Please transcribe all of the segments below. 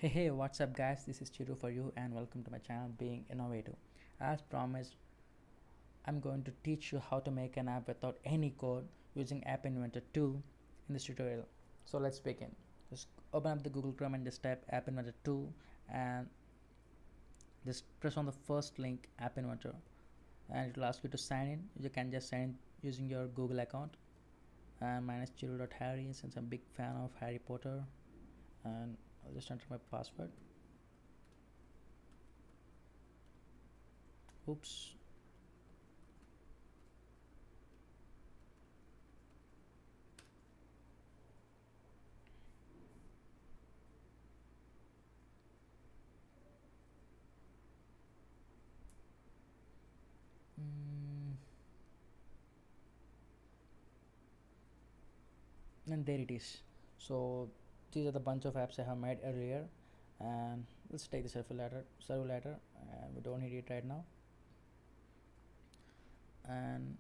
Hey, what's up, guys? This is Chiru for you, and welcome to my channel Being Innovative. As promised, I'm going to teach you how to make an app without any code using App Inventor 2 in this tutorial. So, let's begin. Just open up the Google Chrome and just type App Inventor 2 and just press on the first link, App Inventor, and it will ask you to sign in. You can just sign in using your Google account. And mine is Chiru.Harry since I'm a big fan of Harry Potter, and I'll just enter my password. Oops. And there it is. So these are the bunch of apps I have made earlier, and let's take the server later, and we don't need it right now. And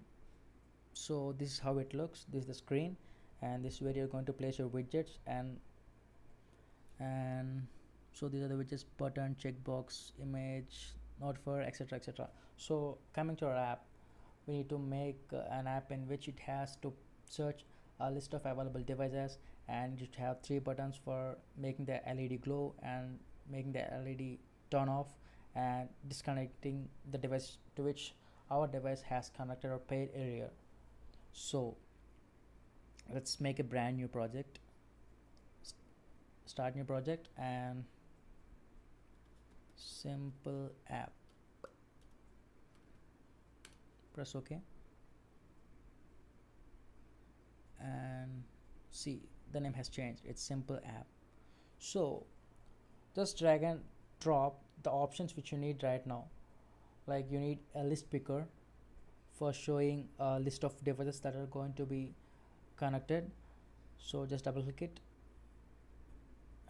so this is how it looks. This is the screen, and this is where you're going to place your widgets, and so these are the widgets: button, checkbox, image, notifier, etc, etc. So coming to our app, we need to make an app in which it has to search a list of available devices, and it have three buttons for making the LED glow and making the LED turn off and disconnecting the device to which our device has connected or paired earlier. So let's make a brand new project. Start new project and simple app. Press OK, and see the name has changed. It's simple app. So just drag and drop the options which you need right now. Like you need a list picker for showing a list of devices that are going to be connected. So just double click it,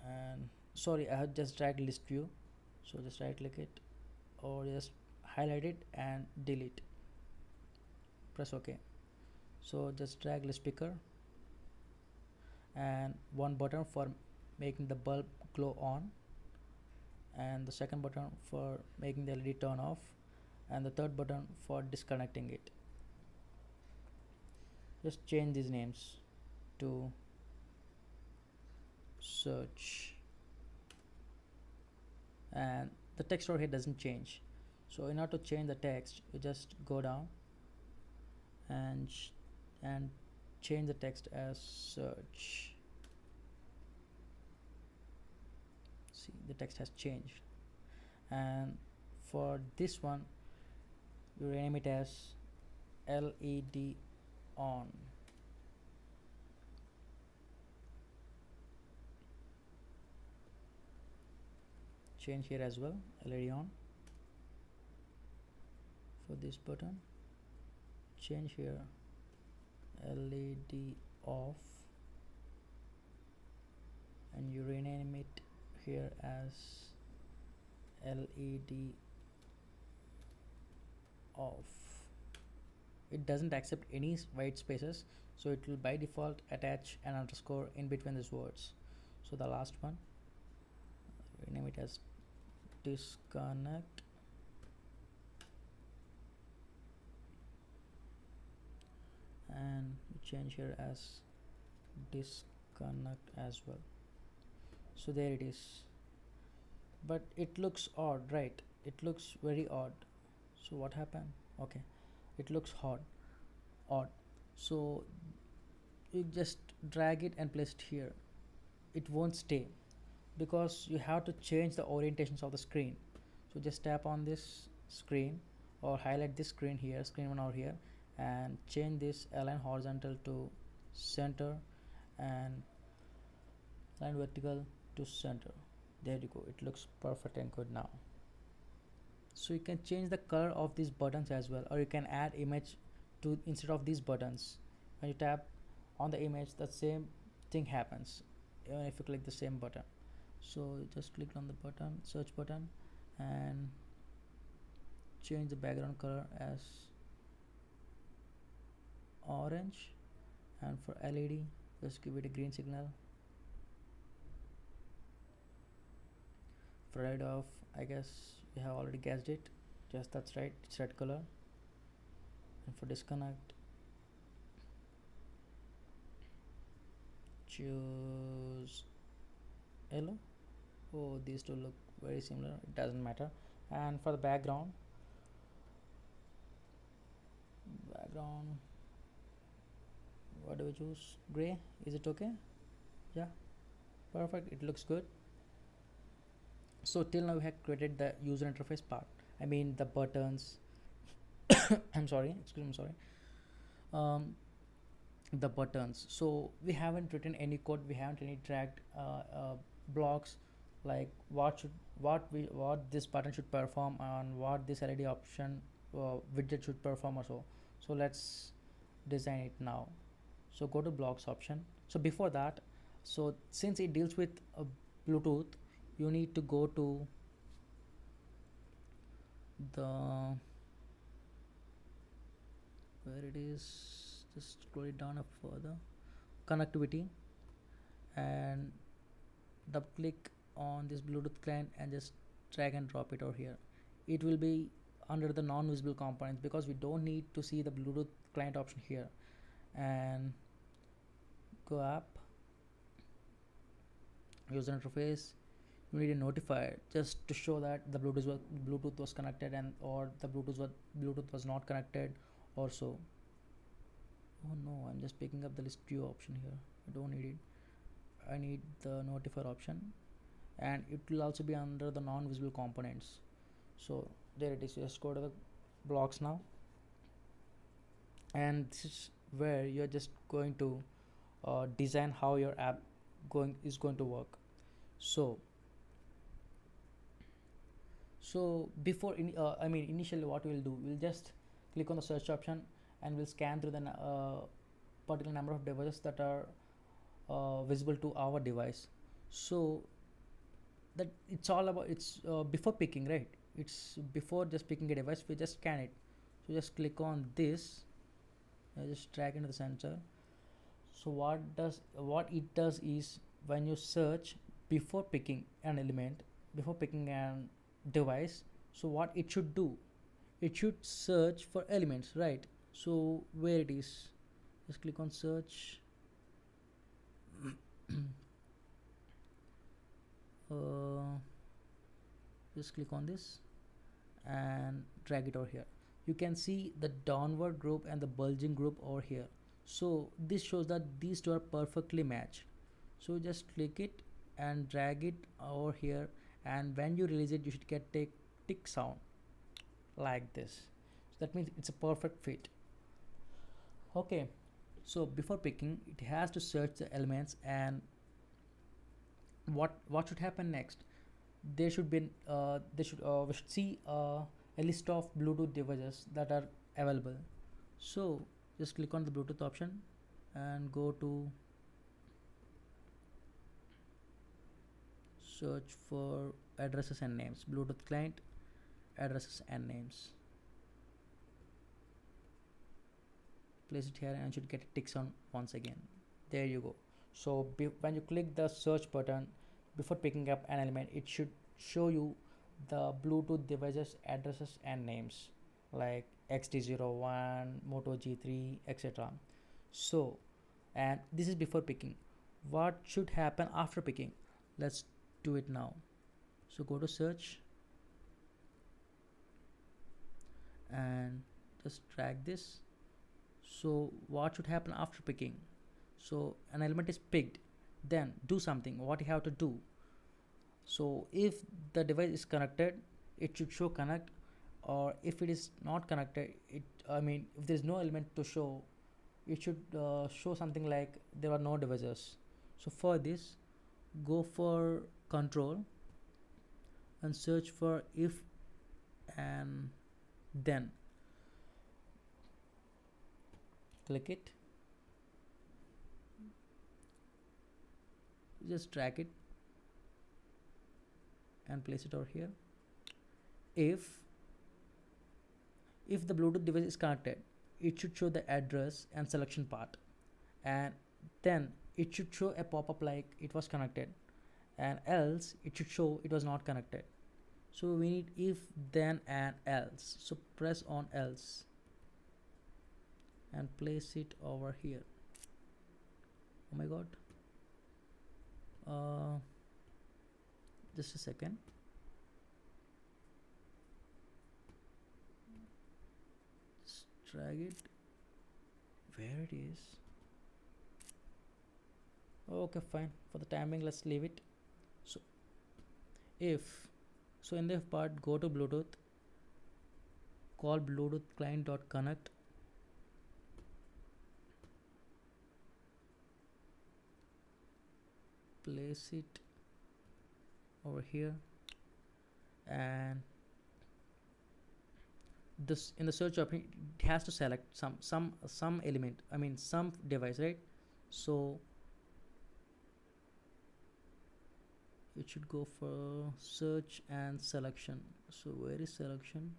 and sorry, I have just dragged list view. So just right click it or just highlight it and delete. Press OK. So just drag list picker and one button for making the bulb glow on, and the second button for making the LED turn off, and the third button for disconnecting it. Just change these names to search, and the text over here doesn't change. So in order to change the text, you just go down and change the text as search. See, the text has changed, and for this one you rename it as LED on. Change here as well, LED on. For this button, change here LED off, and you rename it here as LED off. It doesn't accept any white spaces, so it will by default attach an underscore in between these words. So the last one, rename it as disconnect, and change here as disconnect as well. So there it is, but it looks odd, right? It looks very odd. So what happened? Okay, it looks odd. So you just drag it and place it here. It won't stay because you have to change the orientations of the screen. So just tap on this screen or highlight this screen here, screen one over here, and change this align horizontal to center and align vertical to center. There you go, it looks perfect and good now. So you can change the color of these buttons as well, or you can add image to instead of these buttons. When you tap on the image, the same thing happens even if you click the same button. So just click on the button, search button, and change the background color as orange, and for LED just give it a green signal. Right off, I guess you have already guessed it. Yes, that's right, it's red color. And for disconnect, choose yellow. Oh, these two look very similar, it doesn't matter. And for the background, what do we choose? Gray, is it okay? Yeah, perfect, it looks good. So till now we have created the user interface part, I mean the buttons. I'm sorry, excuse me, sorry. um, the buttons, so we haven't written any code, we haven't any dragged blocks, like what this button should perform and what this LED option widget should perform or so. So let's design it now. So go to blocks option. So before that, so since it deals with Bluetooth, you need to go to the where it is, just scroll it down up further, connectivity, and double click on this Bluetooth client and just drag and drop it over here. It will be under the non-visible components because we don't need to see the Bluetooth client option here. And go app, user interface, you need a notifier just to show that the Bluetooth was connected and or the Bluetooth was not connected or so. Oh no, I'm just picking up the list view option here, I don't need it, I need the notifier option, and it will also be under the non-visible components. So there it is, just go to the blocks now, and this is where you're just going to design how your app is going to work. So before initially what we'll do, we'll just click on the search option and we'll scan through the particular number of devices that are visible to our device. So that it's all about, it's before picking, right? It's before just picking a device, we just scan it. So just click on this, I just drag into the center. So what it does is, when you search before picking an element, before picking an device, so what it should do, it should search for elements, right? So where it is, just click on search. Just click on this and drag it over here. You can see the downward group and the bulging group over here. So this shows that these two are perfectly matched. So just click it and drag it over here, and when you release it, you should get a tick sound like this. So that means it's a perfect fit. Okay, so before picking, it has to search the elements, and what should happen next? There should be we should see a list of Bluetooth devices that are available. So just click on the Bluetooth option and go to search for addresses and names, Bluetooth client, addresses and names. Place it here and you should get a tick sound once again. There you go. So when you click the search button before picking up an element, it should show you the Bluetooth devices, addresses and names like XT01, Moto G3, etc. So, and this is before picking. What should happen after picking? Let's do it now. So go to search and just drag this. So what should happen after picking? So an element is picked, then do something. What you have to do? So if the device is connected, it should show connect, or if it is not connected, if there is no element to show, it should show something like there are no devices. So for this, go for control and search for if and then. Click it, just drag it and place it over here. If the Bluetooth device is connected, it should show the address and selection part, and then it should show a pop-up like it was connected, and else it should show it was not connected. So we need if, then, and else. So press on else and place it over here. Oh my god. Just a second. Just drag it where it is. Okay, fine. For the timing, let's leave it. So if, so in the if part, go to Bluetooth, call Bluetooth client.connect, place it over here, and this in the search option it has to select some element, I mean some device, right? So it should go for search and selection. So where is selection?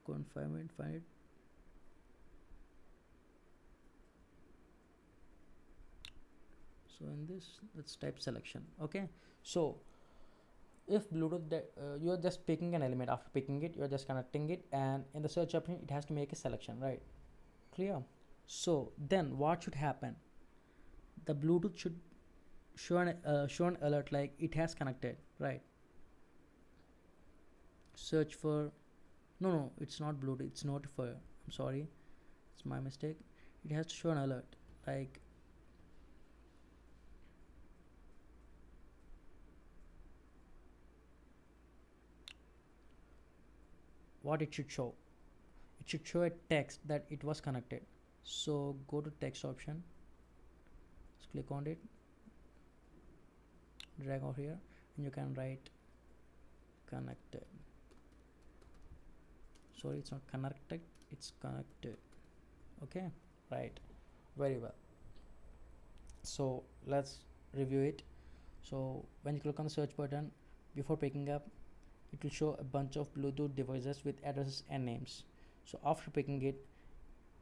Go and find it. So in this, let's type selection. Okay, so if Bluetooth you are just picking an element, after picking it you are just connecting it, and in the search option it has to make a selection, right? Clear? So then what should happen? The Bluetooth should show an alert like it has connected, right? Search for, no, it's not Bluetooth, it's notifier. I'm sorry, it's my mistake. It has to show an alert like what it should show. It should show a text that it was connected. So go to text option, just click on it, drag over here, and you can write connected. Sorry, it's not connected, it's connected. Okay, right, very well. So let's review it. So when you click on the search button, before picking up, it will show a bunch of Bluetooth devices with addresses and names. So after picking it,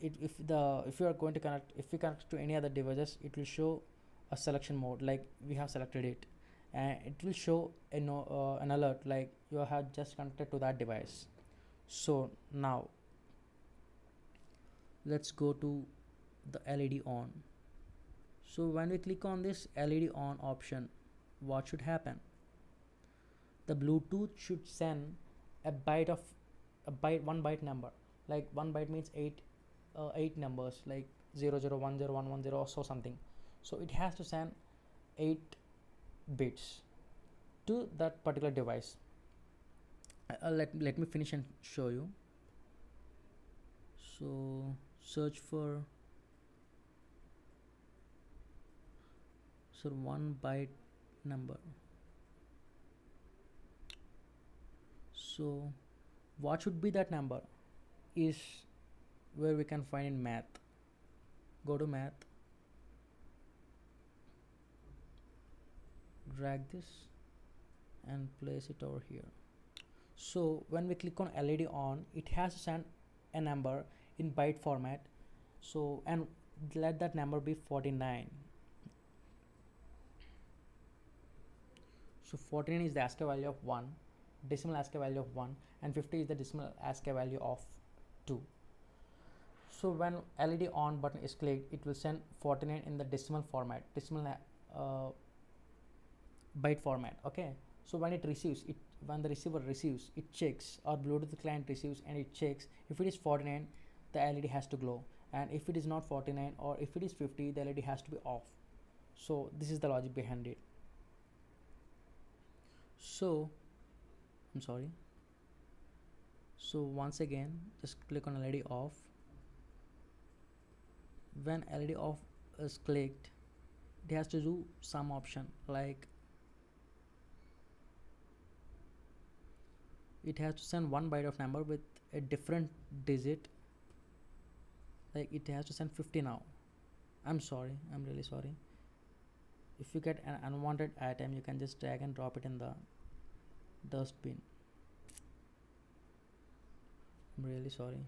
if you are going to connect, if you connect to any other devices, it will show a selection mode like we have selected it, and it will show an alert like you have just connected to that device. So now let's go to the LED on. So when we click on this LED on option, what should happen? The Bluetooth should send a byte of one byte number, like one byte means eight numbers, like 00101110 or so something. So it has to send 8 bits to that particular device. Let me finish and show you. So search for, so 1 byte number. So what should be that number is where we can find in math. Go to math, drag this and place it over here. So when we click on LED on, it has to send a number in byte format. So and let that number be 49. So 49 is the ASCII value of 1, decimal ASCII value of 1, and 50 is the decimal ASCII value of 2. So when LED on button is clicked, it will send 49 in the decimal format, decimal byte format. Okay, so when it receives it, when the receiver receives, it checks, or Bluetooth client receives and it checks. If it is 49, the LED has to glow, and if it is not 49 or if it is 50, the LED has to be off. So this is the logic behind it. So I'm sorry. So once again, just click on LED off. When LED off is clicked, it has to do some option like it has to send 1 byte of number with a different digit, like it has to send 50 now. I'm sorry, I'm really sorry. If you get an unwanted item, you can just drag and drop it in the dustbin. I'm really sorry.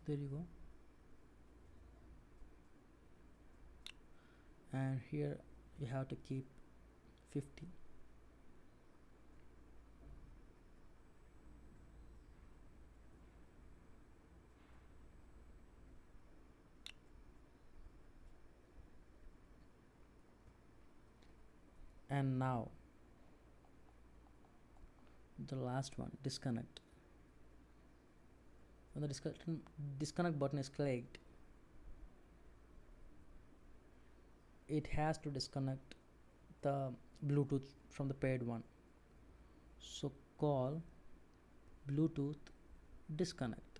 there you go. And here you have to keep 50. And now the last one, disconnect. When the disconnect button is clicked, it has to disconnect the Bluetooth from the paired one. So call Bluetooth disconnect.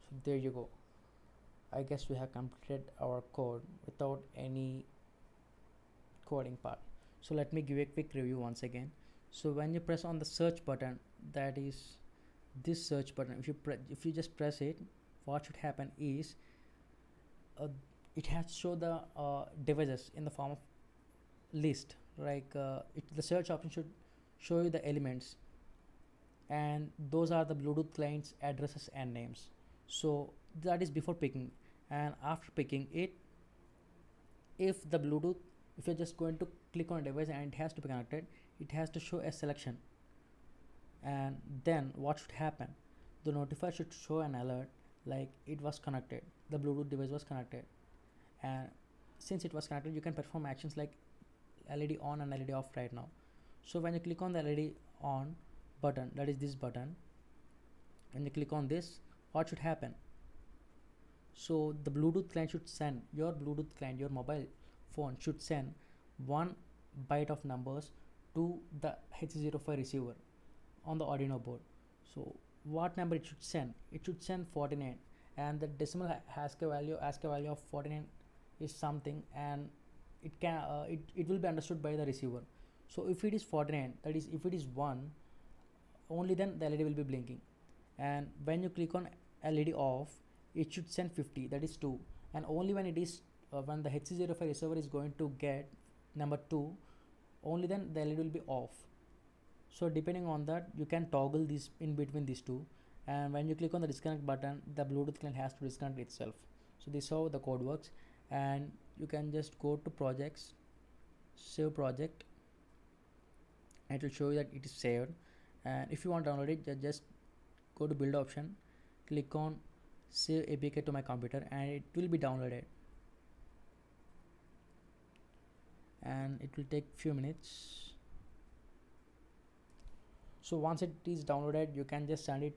So there you go. I guess we have completed our code without any coding part. So let me give a quick review once again. So when you press on the search button, that is this search button, if you just press it, what should happen is it has to show the devices in the form of list, like the search option should show you the elements, and those are the Bluetooth clients addresses and names. So that is before picking, and after picking it, if you're just going to click on a device and it has to be connected, it has to show a selection. And then what should happen, the notifier should show an alert like it was connected, the Bluetooth device was connected. And since it was connected, you can perform actions like LED on and LED off right now. So when you click on the LED on button, that is this button, when you click on this, what should happen? So the Bluetooth client should send, your Bluetooth client, your mobile phone should send 1 byte of numbers to the HC05 receiver on the Arduino board. So what number it should send? It should send 49, and the decimal ASCII value of 49 is something, and it will be understood by the receiver. So if it is 49, that is, if it is 1, only then the LED will be blinking. And when you click on LED off, it should send 50, that is 2, and only when it is when the HC05 receiver is going to get number 2, only then the LED will be off. So depending on that, you can toggle this in between these two, and when you click on the disconnect button, the Bluetooth client has to disconnect itself. So this is how the code works, and you can just go to projects, save project, and it will show you that it is saved. And if you want to download it, just go to build option, click on save APK to my computer, and it will be downloaded, and it will take few minutes. So once it is downloaded, you can just send it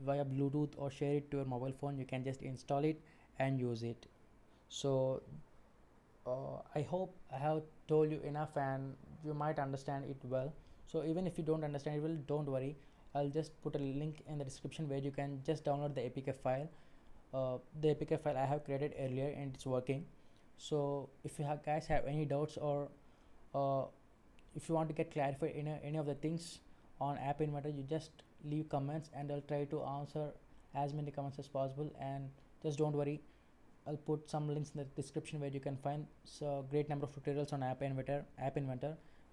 via Bluetooth or share it to your mobile phone. You can just install it and use it. So I hope I have told you enough and you might understand it well. So even if you don't understand it well, don't worry, I'll just put a link in the description where you can just download the APK file. The APK file I have created earlier and it's working. So if you guys have any doubts, or if you want to get clarified in any of the things on App Inventor, you just leave comments and I'll try to answer as many comments as possible. And just don't worry, I'll put some links in the description where you can find great number of tutorials on App Inventor,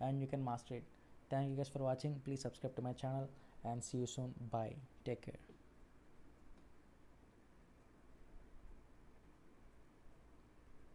and you can master it. Thank you guys for watching. Please subscribe to my channel and see you soon. Bye. Take care.